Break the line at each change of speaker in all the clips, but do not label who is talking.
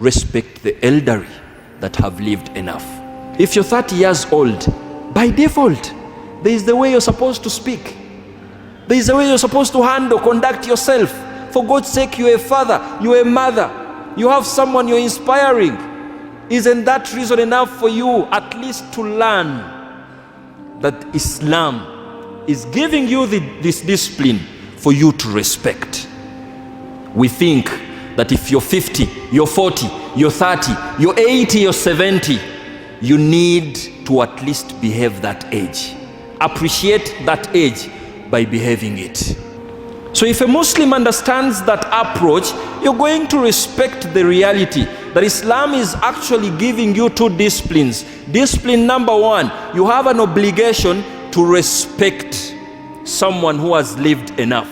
respect the elderly that have lived enough. If you're 30 years old, by default, there is the way you're supposed to speak. There is the way you're supposed to handle, conduct yourself. For God's sake, you're a father, you're a mother, you have someone you're inspiring. Isn't that reason enough for you at least to learn that Islam is giving you this discipline for you to respect? We think that if you're 50, you're 40, you're 30, you're 80, you're 70, you need to at least behave that age. Appreciate that age by behaving it. So if a Muslim understands that approach, you're going to respect the reality that Islam is actually giving you two disciplines. Discipline number one, you have an obligation to respect someone who has lived enough.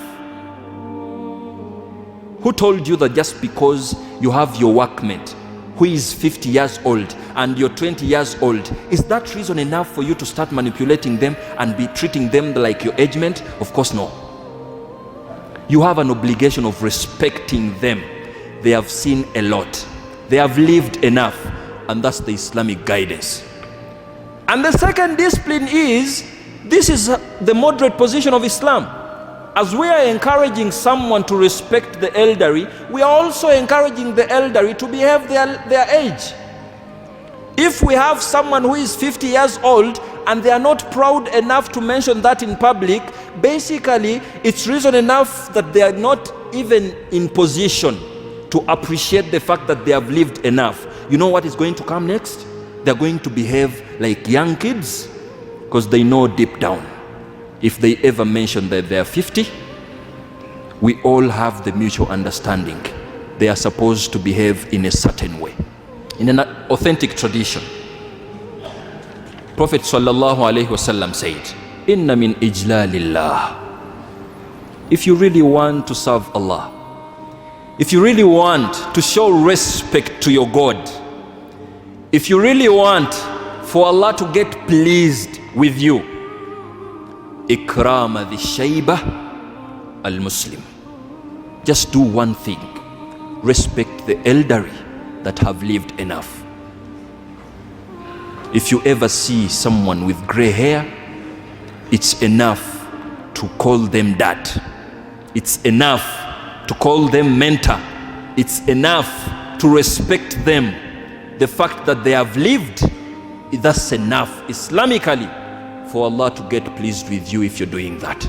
Who told you that just because you have your workmate who is 50 years old and you're 20 years old, is that reason enough for you to start manipulating them and be treating them like your age mate? Of course no. You have an obligation of respecting them. They have seen a lot. They have lived enough, and that's the Islamic guidance. And the second discipline is, this is the moderate position of Islam. As we are encouraging someone to respect the elderly, we are also encouraging the elderly to behave their age. If we have someone who is 50 years old and they are not proud enough to mention that in public, basically it's reason enough that they are not even in position to appreciate the fact that they have lived enough. You know what is going to come next? They're going to behave like young kids, because they know deep down, if they ever mention that they are 50, we all have the mutual understanding they are supposed to behave in a certain way, in an authentic tradition. Prophet sallallahu alaihi wasallam said, "Inna min ijlalillah." If you really want to serve Allah, if you really want to show respect to your God, if you really want for Allah to get pleased with you, ikrama the shayba al-Muslim. Just do one thing: respect the elderly that have lived enough. If you ever see someone with gray hair, it's enough to call them dad. It's enough to call them mentor. It's enough to respect them. The fact that they have lived, that's enough Islamically for Allah to get pleased with you if you're doing that.